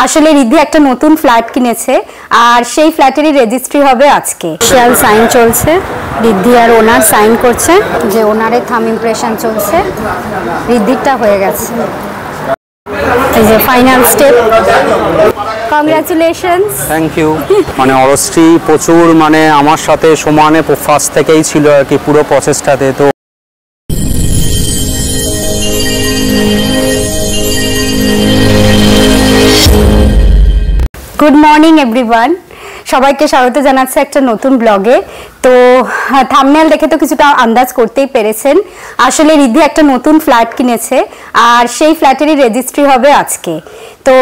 আসলে রিদ্ধি একটা নতুন ফ্ল্যাট কিনেছে আর সেই ফ্ল্যাটেরই রেজিস্ট্রি হবে আজকে। অফিশিয়াল সাইন চলছে, রিদ্ধি আর ওনার সাইন করছে, যে ওনারের থাম ইমপ্রেশন চলছে, রিদ্ধিরটা হয়ে গেছে। এই যে final step. Congratulations. Thank you. মানে অরশ্রী প্রচুর মানে আমার সাথে সমানে ফার্স্ট থেকেই ছিল আর কি পুরো প্রসেসটাতে। তো গুড মর্নিং এভরিওয়ান, সবাইকে স্বাগত জানাচ্ছি একটা নতুন ব্লগে। তো থাম্বনেল দেখে তো কিছুটা আন্দাজ করতেই পেরেছেন, আসলে রিদ্ধি একটা নতুন ফ্ল্যাট কিনেছে আর সেই ফ্ল্যাটেরই রেজিস্ট্রি হবে আজকে। তো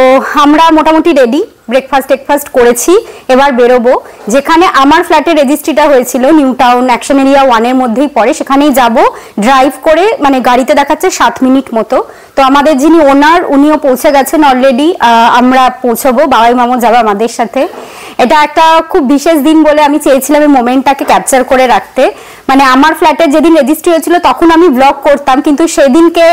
আমরা মোটামুটি রেডি, ব্রেকফাস্ট করেছি, এবার বেরোবো। যেখানে আমার ফ্ল্যাটের রেজিস্ট্রিটা হয়েছিল নিউ টাউন অ্যাকশন এরিয়া 1-এর মধ্যেই পড়ে, সেখানেই যাব ড্রাইভ করে, মানে গাড়িতে দেখাচ্ছে 7 মিনিট মতো। তো আমাদের যিনি ওনার উনিও পৌঁছে গেছেন অলরেডি, আমরা পৌঁছবো, বাবাই মামু যাবে আমাদের সাথে। এটা একটা খুব বিশেষ দিন বলে আমি চেয়েছিলাম এই মোমেন্টটাকে ক্যাপচার করে রাখতে। মানে আমার ফ্ল্যাটের যেদিন রেজিস্ট্রি হয়েছিল তখন আমি ব্লগ করতাম, কিন্তু সেদিনকে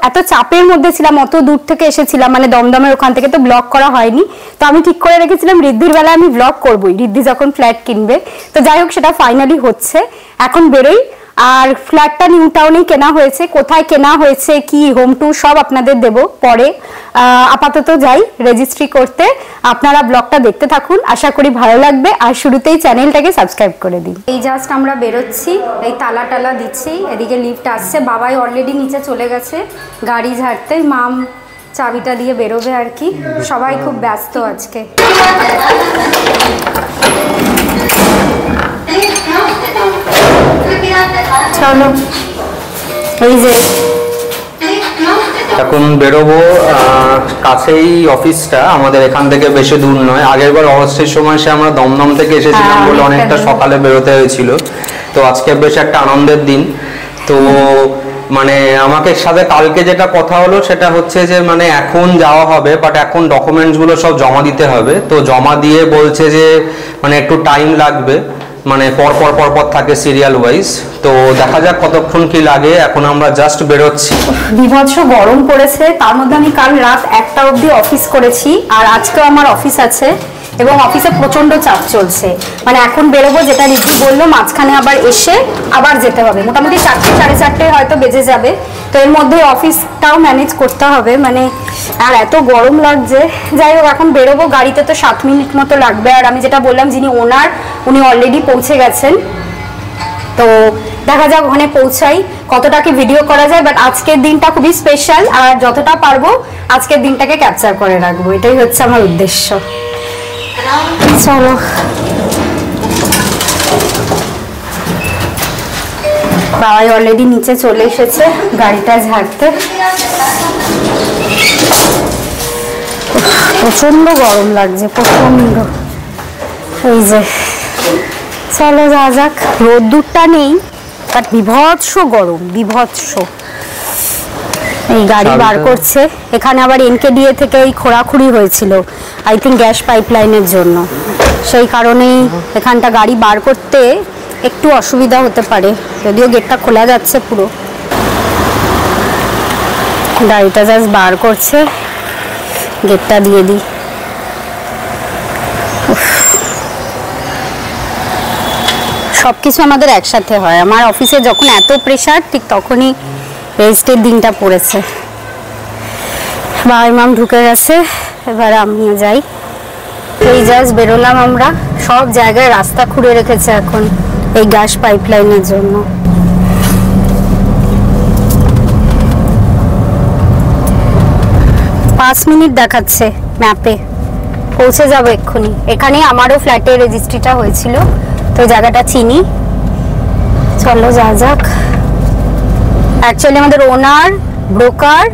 এত চাপের মধ্যে ছিলাম, অত দূর থেকে এসেছিলাম, মানে দমদমের ওখান থেকে, তো ব্লগ করা হয়নি। তো আমি ঠিক করে রেখেছিলাম রিদ্ধির বেলায় আমি ব্লগ করবোই, রিদ্ধি যখন ফ্ল্যাট কিনবে। তো যাই হোক, সেটা ফাইনালি হচ্ছে, এখন বেরোই। আর ফ্ল্যাটটা নিউ টাউনেই কেনা হয়েছে, কোথায় কেনা হয়েছে, কি হোম ট্যুর সব আপনাদের দেব পরে। আপাতত যাই রেজিস্ট্রি করতে, আপনারা ব্লগটা দেখতে থাকুন, আশা করি ভালো লাগবে। আর শুরুতেই চ্যানেলটাকে সাবস্ক্রাইব করে দিন। এই জাস্ট আমরা বেরোচ্ছি, এই তালা দিচ্ছি, এদিকে লিফট আসছে, বাবাই অলরেডি নিচে চলে গেছে গাড়ি ঝাড়তে, মাম চাবিটা দিয়ে বেরোবে আর কি। সবাই খুব ব্যস্ত আজকে। চলো, এই যে এখন বেরোবো। কাছেই অফিসটা আমাদের, এখান থেকে বেশি দূর নয়। আগের বার অবশ্যই সময় সে আমরা দমদম থেকে এসেছিলাম বলে অনেকটা সকালে বেরোতে হয়েছিল। তো আজকে বেশ একটা আনন্দের দিন। তো মানে আমাকে সাথে কালকে যেটা কথা হলো সেটা হচ্ছে যে মানে এখন যাওয়া হবে, বাট এখন ডকুমেন্টসগুলো সব জমা দিতে হবে। তো জমা দিয়ে বলছে যে মানে একটু টাইম লাগবে, মানে পরপর থাকে সিরিয়াল ওয়াইজ। তো দেখা যাক কতক্ষণ কি লাগে। এখন আমরা জাস্ট বেরোচ্ছি। বিভৎস গরম পড়েছে, তার মধ্যে আমি কাল রাত 1টা অবধি অফিস করেছি, আর আজকেও আমার অফিস আছে এবং অফিসে প্রচন্ড চাপ চলছে। মানে এখন বেরোবো, যেটা রিদ্ধি বললো, মাঝখানে আবার এসে আবার যেতে হবে, মোটামুটি 4টে 4:30 হয়তো বেজে যাবে। তো এর মধ্যে অফিসটাও ম্যানেজ করতে হবে, মানে আর এত গরম লাগছে। যাই হোক, এখন বেরোবো, গাড়িতে তো 7 মিনিট মতো লাগবে। আর আমি যেটা বললাম, যিনি ওনার উনি অলরেডি পৌঁছে গেছেন। তো দেখা যাক ওখানে পৌঁছাই, কতটা কি ভিডিও করা যায়। বাট আজকের দিনটা খুবই স্পেশাল, আর যতটা পারবো আজকের দিনটাকে ক্যাপচার করে রাখবো, এটাই হচ্ছে আমার উদ্দেশ্য। চলো, বাবাই অলরেডি নিচে চলে এসেছে গাড়িটা ঝাড়তে। প্রচন্ড গরম লাগছে, প্রচন্ড। এই যে চলো যা যাক, রোদ্দুরটা নেই বাট বিভৎস গরম, বিভৎস। এই গাড়ি বার করছে, এখানে আবার NKDA থেকে ওই খোঁড়াখুড়ি হয়েছিল, আই থিঙ্ক গ্যাস পাইপলাইনের জন্য, সেই কারণেই এখানটা গাড়ি বার করতে একটু অসুবিধা হতে পারে, যদিও গেটটা খোলা যাচ্ছে পুরো। গাড়িটা জাস্ট বার করছে, গেটটা দিয়ে দিই। সবকিছু আমাদের একসাথে হয়, আমার অফিসে যখন এত প্রেশার ঠিক তখনই রেজিস্ট্রির দিনটা পড়েছে। বাবাই মাম ঢুকে গেছে, এবার আমিও যাই। এই জাস্ট বেরোলাম আমরা, সব জায়গায় রাস্তা খুঁড়ে রেখেছে এখন এই গ্যাস পাইপলাইনের জন্য। পাঁচ মিনিট দেখাচ্ছে ম্যাপে, পৌঁছে যাবো এক্ষুনি। এখানে আমারও ফ্ল্যাটের রেজিস্ট্রিটা হয়েছিল, তো জায়গাটা চিনি। চলো যা যাক। অ্যাকচুয়ালি আমাদের ওনার, ব্রোকার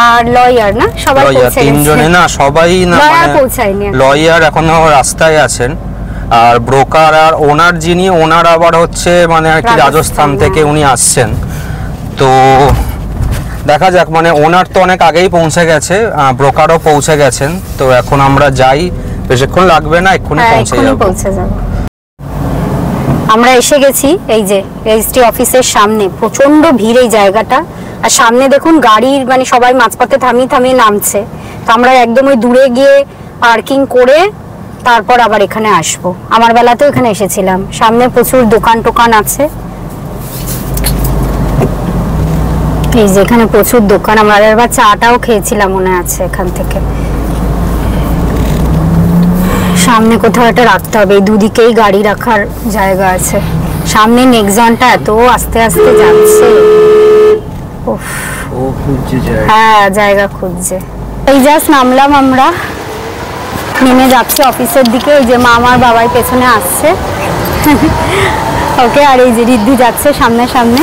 আর লয়ার না সবাই পৌঁছে গেছে। তিনজনে না, সবাই না, লয়ার পৌঁছায়নি, লয়ার এখনো রাস্তায় আছেন। আর ব্রোকার আর ওনার যিনি, ওনার আবার হচ্ছে মানে আর কি রাজস্থান থেকে উনি আসছেন। তো দেখা যাক, মানে ওনার তো অনেক আগেই পৌঁছে গেছে, ব্রোকারও পৌঁছে গেছেন। তো এখন আমরা যাই, বেশিক্ষণ লাগবে না, এক্ষুনি পৌঁছে যাব। আমরা এসে গেছি, এই যে রেজিস্ট্রি অফিসের সামনে। প্রচন্ড ভিড় এই জায়গাটা, আর সামনে দেখুন গাড়ির, মানে সবাই মাঝপথে থামিয়ে নামছে। আমরা একদম ওই দূরে গিয়ে পার্কিং করে তারপর আবার এখানে আসবো। আমার বেলাতেও এখানে এসেছিলাম, সামনে প্রচুর দোকান টোকান আছে, এই যে এখানে প্রচুর দোকান। আমরা একবার চাটাও খেয়েছিলাম মনে আছে এখান থেকে। সামনে কোথাও একটা রাখতে হবে, এই দুদিকেই গাড়ি রাখার জায়গা আছে। সামনে নেক্সনটা এত আস্তে আস্তে যাচ্ছে, হ্যাঁ জায়গা খুঁজছে। এই জাস্ট নামলাম আমরা, নেমে যাচ্ছি অফিসের দিকে। ওই যে মা আমার বাবাই পেছনে আসছে ওকে, আর এই যে রিদ্ধি যাচ্ছে সামনে সামনে।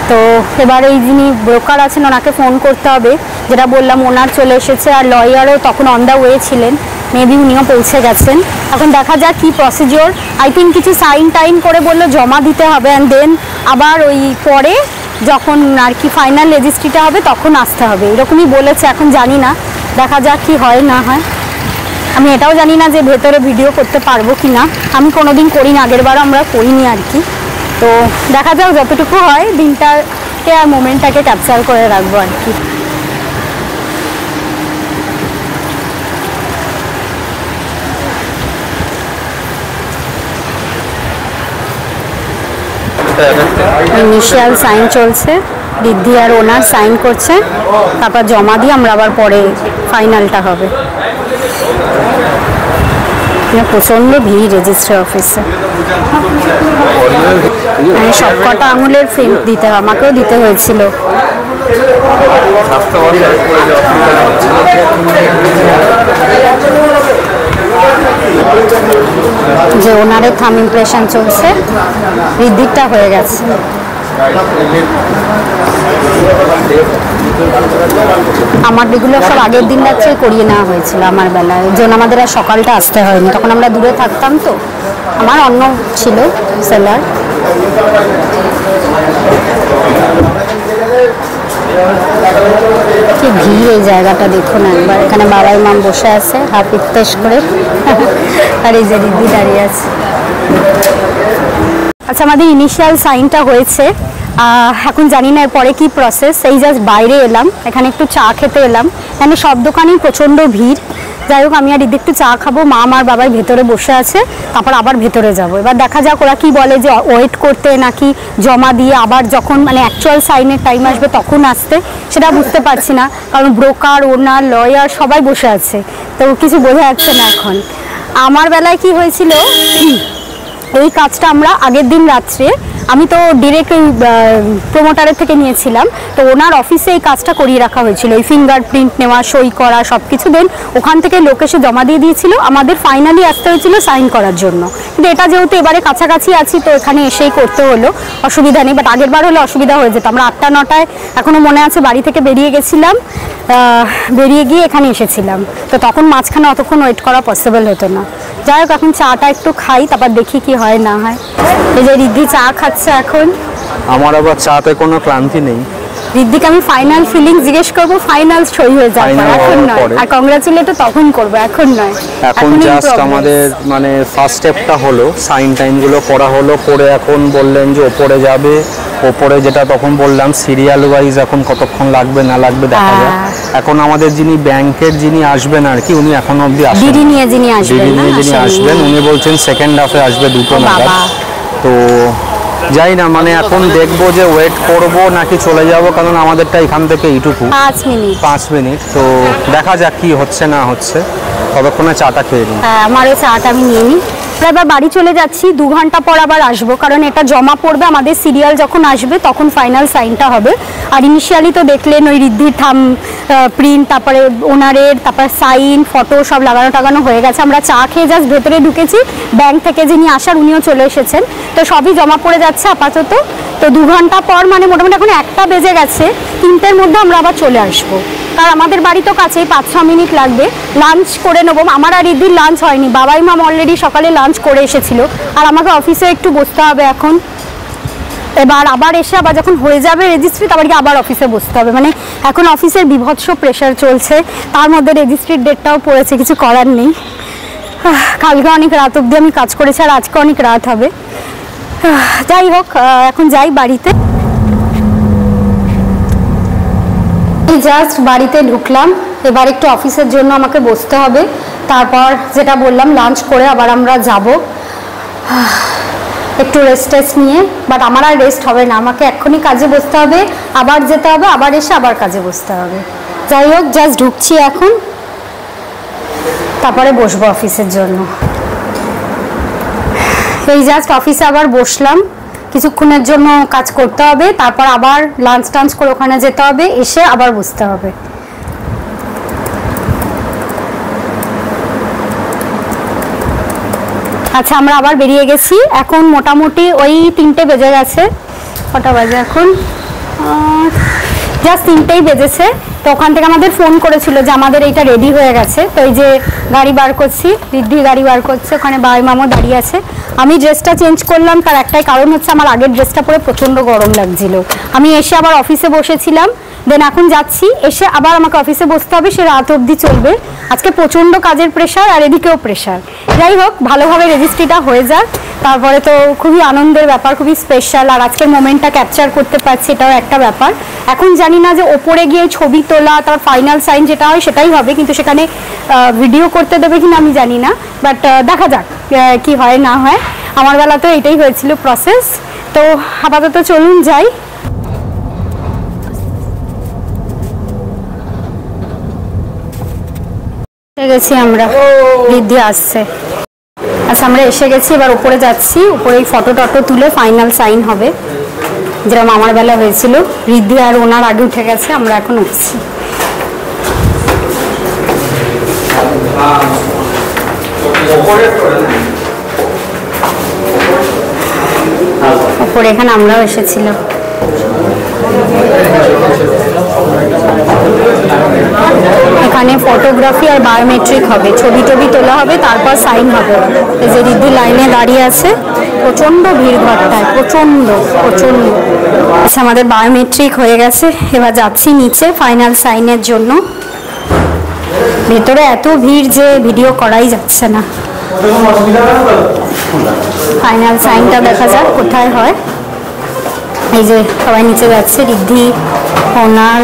তো এবার এই যিনি ব্রোকার আছেন ওনাকে ফোন করতে হবে, যেটা বললাম ওনার চলে এসেছে, আর লয়ারও তখন অন দ্য ওয়ে ছিলেন, মেবি উনিও পৌঁছে গেছেন। এখন দেখা যাক কি প্রসিডিওর। আই থিঙ্ক কিছু সাইন টাইন করে বললো জমা দিতে হবে, অ্যান্ড দেন আবার ওই পরে যখন আর কি ফাইনাল রেজিস্ট্রিটা হবে তখন আসতে হবে, এরকমই বলেছে। এখন জানি না, দেখা যাক কি হয় না হয়। আমি এটাও জানি না যে ভেতরে ভিডিও করতে পারবো কি না, আমি কোনোদিন করি না, আগের বারও আমরা করিনি আর কি। তো দেখা যাক যতটুকু হয়, দিনটাকে আর মোমেন্টটাকে ক্যাপচার করে রাখবো আর কি। ইনিশিয়াল সাইন চলছে, রিদ্ধি আর ওনার সাইন করছে, তারপর জমা দিয়ে আমরা আবার পরে ফাইনালটা হবে। প্রচন্ড ভিড় রেজিস্ট্রি অফিসে, সব কটা আঙুলের প্রিন্ট দিতে হয়, আমাকেও দিতে হয়েছিল। যে ওনারের থাম ইমপ্রেশন চলছে, রিদ্ধিরটা হয়ে গেছে। আমার এগুলো সব আগের দিন রাত্রে করিয়ে নেওয়া হয়েছিল আমার বেলায়, ওই জন্য আমাদের আর সকালটা আসতে হয়নি, তখন আমরা দূরে থাকতাম। তো আমার অন্য ছিল সেলার। কি ভিড় এই জায়গাটা দেখুন একবার। এখানে বাবাই মাম বসে আছে হাফ ইফতেশ করে, আর এই যে রিদ্ধি দাঁড়িয়ে আছে। আচ্ছা, আমাদের ইনিশিয়াল সাইনটা হয়েছে, এখন জানি না এরপরে কি প্রসেস। এই জাস্ট বাইরে এলাম, এখানে একটু চা খেতে এলাম, এখানে সব দোকানেই প্রচণ্ড ভিড়। যাই হোক, আমি আর রিদ্ধি একটু চা খাবো, মা আমার বাবাই ভেতরে বসে আছে, তারপর আবার ভেতরে যাব। এবার দেখা যাক ওরা কি বলে, যে ওয়েট করতে নাকি জমা দিয়ে আবার যখন মানে অ্যাকচুয়াল সাইনের টাইম আসবে তখন আসতে, সেটা বুঝতে পারছি না, কারণ ব্রোকার, ওনার, লয়ার সবাই বসে আছে, তো কিছু বোঝা যাচ্ছে না এখন। আমার বেলায় কি হয়েছিল, এই কাজটা আমরা আগের দিন রাত্রে, আমি তো ডিরেক্ট ওই প্রোমোটারের থেকে নিয়েছিলাম, তো ওনার অফিসে এই কাজটা করিয়ে রাখা হয়েছিল, এই ফিঙ্গারপ্রিন্ট নেওয়া, সই করা সব কিছু। দেন ওখান থেকে লোক এসে জমা দিয়ে দিয়েছিল, আমাদের ফাইনালি আসতে হয়েছিল সাইন করার জন্য। কিন্তু এটা যেহেতু এবারে কাছাকাছি আছি, তো এখানে এসেই করতে হলো, অসুবিধা নেই। বাট আগের বার হলে অসুবিধা হয়ে যেত। আমরা 8টা-9টায় এখনও মনে আছে বাড়ি থেকে বেরিয়ে গেছিলাম, বেরিয়ে গিয়ে এখানে এসেছিলাম, তো তখন মাঝখানে অতক্ষণ ওয়েট করা পসিবল হতো না। যাই হোক, এখন চাটা একটু খাই, তারপর দেখি কি হয় না হয়। এই যে রিদ্ধি চা খাচ্ছে এখন। আমার আবার চাতে কোনো ক্লান্তি নেই। রিদ্ধিকে আমি ফাইনাল ফিলিং জিজ্ঞেস করবো, ফাইনাল সই হয়ে যাবে, এখন নয়। আর কংগ্রাচুলেট তখন করবো, এখন নয়। এখন জাস্ট আমাদের মানে ফার্স্ট স্টেপটা হলো, সাইন টাইনগুলো করা হলো, করে এখন বললেন যে ওপরে যাবে, ওপরে যেটা তখন বললাম সিরিয়াল ওয়াইজ এখন কতক্ষণ লাগবে না লাগবে দেখা যাক। এখন আমাদের যিনি ব্যাংকের যিনি আসবেন আর কি, উনি এখনো অবধি আসেন, ডিডি নিয়ে যিনি আসবেন, উনি বলছেন সেকেন্ড হাফে আসবে 2টো নাগাদ। তো যাই না, মানে এখন দেখবো যে ওয়েট করব নাকি চলে যাব, কারণ আমাদেরটা এখান থেকে এইটুকু 5 মিনিট। তো দেখা যাক কি হচ্ছে না হচ্ছে, ততক্ষণে চাটা খেয়ে নিই। আমার এই চাটা আমি নিয়ে নিই। এবার বাড়ি চলে যাচ্ছি, 2 ঘন্টা পর আবার আসবো, কারণ এটা জমা পড়বে, আমাদের সিরিয়াল যখন আসবে তখন ফাইনাল সাইনটা হবে। আর ইনিশিয়ালি তো দেখলেন ওই রিদ্ধির থাম প্রিন্ট, তারপরে ওনারের, তারপর সাইন, ফটো সব লাগানো টাগানো হয়ে গেছে। আমরা চা খেয়ে জাস্ট ভেতরে ঢুকেছি, ব্যাংক থেকে যিনি আসার উনিও চলে এসেছেন, তো সবই জমা পড়ে যাচ্ছে আপাতত। তো 2 ঘন্টা পর, মানে মোটামুটি এখন 1টা বেজে গেছে, 3টের মধ্যে আমরা আবার চলে আসবো, কারণ আমাদের বাড়ি তো কাছেই, 5-6 মিনিট লাগবে। লাঞ্চ করে নেবো, আমার আর রিদ্ধির লাঞ্চ হয়নি, বাবাই মাম অলরেডি সকালে লাঞ্চ করে এসেছিল, আর আমাকে অফিসে একটু বসতে হবে এখন। এবার আবার এসে আবার যখন হয়ে যাবে রেজিস্ট্রি, তারপর আবার অফিসে বসতে হবে। মানে এখন অফিসের বিভৎস প্রেশার চলছে, তার মধ্যে রেজিস্ট্রির ডেটটাও পড়েছে, কিছু করার নেই। কালকে অনেক রাত অবধি আমি কাজ করেছি, আর আজকে অনেক রাত হবে। যাই হোক, এখন যাই বাড়িতে। জাস্ট বাড়িতে ঢুকলাম, এবার একটু অফিসের জন্য আমাকে বসতে হবে, তারপর যেটা বললাম লাঞ্চ করে আবার আমরা যাব একটু রেস্ট নিয়ে। বাট আমার আর রেস্ট হবে না, আমাকে এক্ষুনি কাজে বসতে হবে, আবার যেতে হবে, আবার এসে আবার কাজে বসতে হবে। যাই হোক, জাস্ট ঢুকছি এখন, তারপরে বসবো অফিসের জন্য। এই জাস্ট অফিসে আবার বসলাম, কিছুক্ষণের জন্য কাজ করতে হবে, তারপর আবার লাঞ্চ টাঞ্চ করে ওখানে যেতে হবে, এসে আবার বসতে হবে। আচ্ছা, আমরা আবার বেরিয়ে গেছি, এখন মোটামুটি ওই 3টে বেজে গেছে। কটা বাজে এখন? জাস্ট 3টেই বেজেছে। তো ওখান থেকে আমাদের ফোন করেছিল যে আমাদের এইটা রেডি হয়ে গেছে। তো এই যে গাড়ি বার করছি, রিদ্ধি গাড়ি বার করছে, ওখানে বাই মামা দাঁড়িয়ে আছে। আমি ড্রেসটা চেঞ্জ করলাম, তার একটাই কারণ হচ্ছে আমার আগের ড্রেসটা পরে প্রচণ্ড গরম লাগছিল। আমি এসে আবার অফিসে বসেছিলাম, দেন এখন যাচ্ছি, এসে আবার আমাকে অফিসে বসতে হবে, সে রাত অবধি চলবে। আজকে প্রচণ্ড কাজের প্রেশার আর এদিকেও প্রেশার। যাই হোক, ভালোভাবে রেজিস্ট্রিটা হয়ে যাক, তারপরে তো খুবই আনন্দের ব্যাপার, খুবই স্পেশাল। আর আজকের মোমেন্টটা ক্যাপচার করতে পারছি, এটাও একটা ব্যাপার। এখন জানি না যে ওপরে গিয়ে ছবি তোলা, তার ফাইনাল সাইন যেটা হয় সেটাই হবে, কিন্তু সেখানে ভিডিও করতে দেবে কিনা আমি জানি না। বাট দেখা যাক কি হয় না হয়। আমার বেলাতেও এটাই হয়েছিল প্রসেস। তো আপাতত চলুন যাই। গেছি আমরা, রিদ্ধি আসছে। আচ্ছা, আমরা এসে গেছি, এবার উপরে যাচ্ছি, উপরে ফটো টটো তুলে ফাইনাল সাইন হবে, যেরকম আমার বেলা হয়েছিল। রিদ্ধি আর ওনার আগে উঠে গেছে, আমরা এখন উঠছি। উপরে এখানে আমরাও এসেছিলাম। এখানে ফটোগ্রাফি আর বায়োমেট্রিক হবে, ছবি টবি তোলা হবে, তারপর সাইন হবে। এই যে রিদ্ধি লাইনে দাঁড়িয়ে আছে, প্রচণ্ড ভিড় ঘরটায়, প্রচণ্ড। আচ্ছা, আমাদের বায়োমেট্রিক হয়ে গেছে, এবার যাচ্ছি নিচে ফাইনাল সাইনের জন্য। ভেতরে এত ভিড় যে ভিডিও করাই যাচ্ছে না। ফাইনাল সাইনটা দেখা যাক কোথায় হয়। এই যে সবাই নিচে যাচ্ছে, রিদ্ধি, ওনার,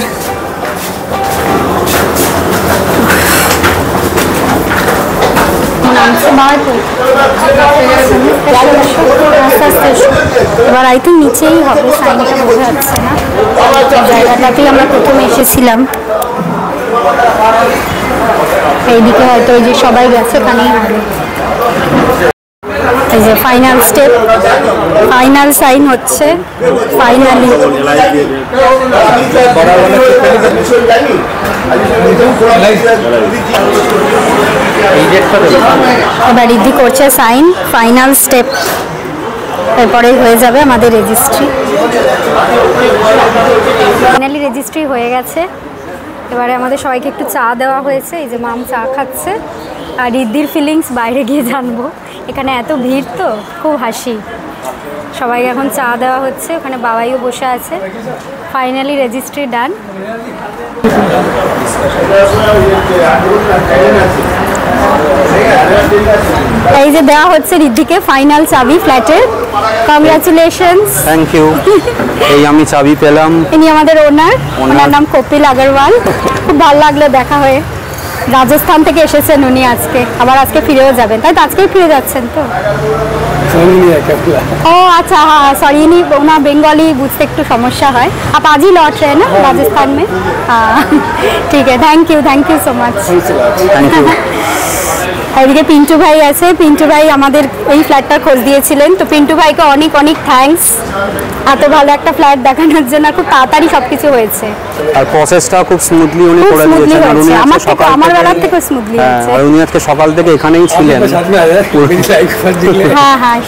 এবার আই থিঙ্ক নিচেই হবে, সাইনটা বোঝা যাচ্ছে না। জায়গাটাতেই আমরা প্রথমে এসেছিলাম, এইদিকে হয়তো ওই যে সবাই গেছে, এখানেই হবে। এই যে ফাইনাল স্টেপ, ফাইনাল সাইন হচ্ছে ফাইনালি। এবার রিদ্ধি করছে সাইন, ফাইনাল স্টেপ, এরপরেই হয়ে যাবে আমাদের রেজিস্ট্রি। ফাইনালি রেজিস্ট্রি হয়ে গেছে। এবারে আমাদের সবাইকে একটু চা দেওয়া হয়েছে, এই যে মাম চা খাচ্ছে। আর রিদ্ধির ফিলিংস বাইরে গিয়ে জানবো, এখানে এত ভিড় তো খুব হাসি। সবাইকে এখন চা দেওয়া হচ্ছে, ওখানে বাবাইও বসে আছে। Finally registry done. এই যে দেওয়া হচ্ছে রিদ্ধিকে ফাইনাল চাবি ফ্ল্যাটের। কংগ্রাচুলেশনস। Thank you. এই আমি চাবি পেলাম। ইনি আমাদের ওনার নাম কপিল আগরওয়াল। খুব ভালো লাগলো দেখা হয়ে। রাজস্থান থেকে এসেছেন উনি আজকে, আবার আজকে ফিরেও যাবেন, তাই তো? আজকেই ফিরে যাচ্ছেন তো? ओ अच्छा, हाँ सॉरी, नहीं ना बंगाली बुझते एक समस्या है। आप आज ही लौट रहे हैं ना राजस्थान में? हाँ ठीक है, थैंक यू सो मच। এদিকে পিন্টু ভাই আছে, পিন্টু ভাই আমাদের এই ফ্ল্যাটটা খোঁজ দিয়েছিলেন। তো পিন্টু ভাইকে অনেক অনেক থ্যাঙ্কস, এত ভালো একটা ফ্ল্যাট দেখানোর জন্য। খুব তাড়াতাড়ি সবকিছু হয়েছে আর প্রসেসটা খুব স্মুথলি উনি করে দিয়েছেন। আর উনি আমার বেলা থেকে স্মুথলি হয়েছে। আর উনি আজকে সকাল থেকে এখানেই ছিলেন। হ্যাঁ হ্যাঁ,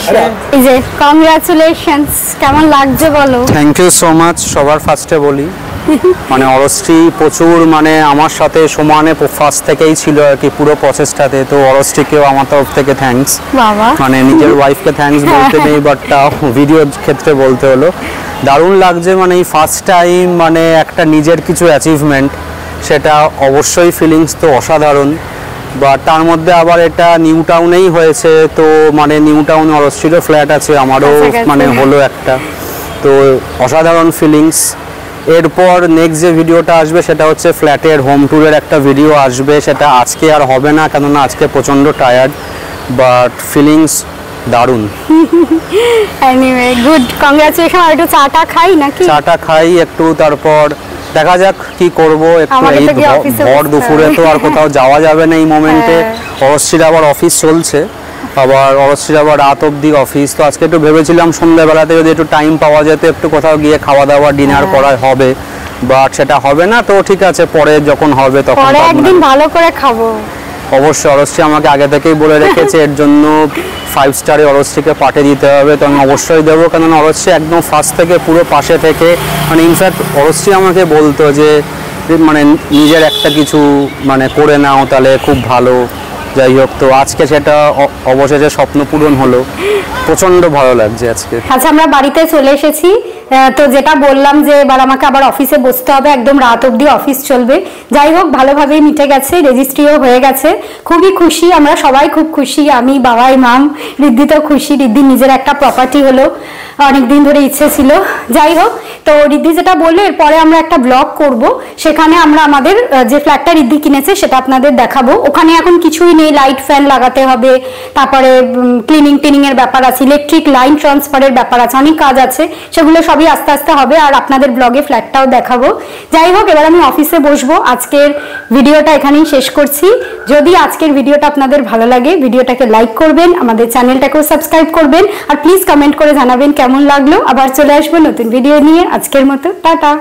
এই যে কংগ্রাচুলেশনস। কেমন লাগছে বলো? Thank you so much. সবার ফার্স্টে বলি, মানে অরশ্রী প্রচুর, মানে আমার সাথে সমানে ফার্স্ট থেকেই ছিল আর কি পুরো প্রসেসটাতে। তো অরশ্রীকেও আমার তরফ থেকে থ্যাঙ্কস। মানে নিজের ওয়াইফকে থ্যাঙ্কস বলতে নেই, বাট ভিডিওর ক্ষেত্রে বলতে হলো। দারুণ লাগছে, মানে এই ফার্স্ট টাইম মানে একটা নিজের কিছু অ্যাচিভমেন্ট, সেটা অবশ্যই ফিলিংস তো অসাধারণ। বা তার মধ্যে আবার এটা নিউ টাউনেই হয়েছে, তো মানে নিউ টাউনে অরশ্রীরও ফ্ল্যাট আছে, আমারও মানে হলো একটা। তো অসাধারণ ফিলিংস। এরপর নেক্সট যে ভিডিওটা আসবে সেটা হচ্ছে ফ্ল্যাটের হোম ট্যুরের একটা ভিডিও আসবে, সেটা আজকে আর হবে না, কেননা আজকে প্রচণ্ড টায়ার্ড, বাট ফিলিংস দারুণ। Anyway good, congratulation. আর একটু চাটা খাই নাকি? চাটা খাই একটু, তারপর দেখা যাক কি করব। একটু এই ভর দুপুরে তো আর কোথাও যাওয়া যাবে না এই মোমেন্টে। অরশ্রীর আবার অফিস চলছে, আবার অরশ্রীর আবার রাত অবধি অফিস। তো আজকে একটু ভেবেছিলাম সন্ধ্যাবেলাতে যদি একটু টাইম পাওয়া যেত একটু কোথাও গিয়ে খাওয়া দাওয়া ডিনার করা হবে, বাট সেটা হবে না। তো ঠিক আছে, পরে যখন হবে তখন একদিন ভালো করে খাবো। অবশ্যই অরশ্রী আমাকে আগে থেকেই বলে রেখেছে এর জন্য 5 স্টারে অরশ্রীকে পাঠিয়ে দিতে হবে, তো আমি অবশ্যই দেবো। কেননা অরশ্রী একদম ফার্স্ট থেকে পুরো পাশে থেকে, মানে ইনফ্যাক্ট অরশ্রী আমাকে বলতো যে মানে নিজের একটা কিছু মানে করে নাও তাহলে খুব ভালো। যাই হোক, তো আজকে সেটা অবশেষে স্বপ্ন পূরণ হলো, প্রচণ্ড ভালো লাগছে আজকে। আচ্ছা, আমরা বাড়িতে চলে এসেছি। তো যেটা বললাম যে এবার আমাকে আবার অফিসে বসতে হবে, একদম রাত অবধি অফিস চলবে। যাই হোক, ভালোভাবেই মিটে গেছে, রেজিস্ট্রিও হয়ে গেছে। খুবই খুশি, আমরা সবাই খুব খুশি। আমি, বাবাই, মাম, রিদ্ধি তো খুশি। রিদ্ধির নিজের একটা প্রপার্টি হলো, অনেকদিন ধরে ইচ্ছে ছিল। যাই হোক, তো রিদ্ধি যেটা বললো এরপরে আমরা একটা ব্লগ করব, সেখানে আমরা আমাদের যে ফ্ল্যাটটা রিদ্ধি কিনেছে সেটা আপনাদের দেখাবো। ওখানে এখন কিছুই নেই, লাইট ফ্যান লাগাতে হবে, তারপরে ক্লিনিং এর ব্যাপার আছে, ইলেকট্রিক লাইন ট্রান্সফারের ব্যাপার আছে, অনেক কাজ আছে। সেগুলো সবই আস্তে আস্তে হবে, আর আপনাদের ব্লগে ফ্ল্যাটটাও দেখাবো। যাই হোক, এবার আমি অফিসে বসবো। আজকের ভিডিওটা এখানেই শেষ করছি। যদি আজকের ভিডিওটা আপনাদের ভালো লাগে, ভিডিওটাকে লাইক করবেন, আমাদের চ্যানেলটাকেও সাবস্ক্রাইব করবেন, আর প্লিজ কমেন্ট করে জানাবেন কেমন লাগলো। আবার চলে আসবো নতুন ভিডিও নিয়ে। আজকের মতো টাটা।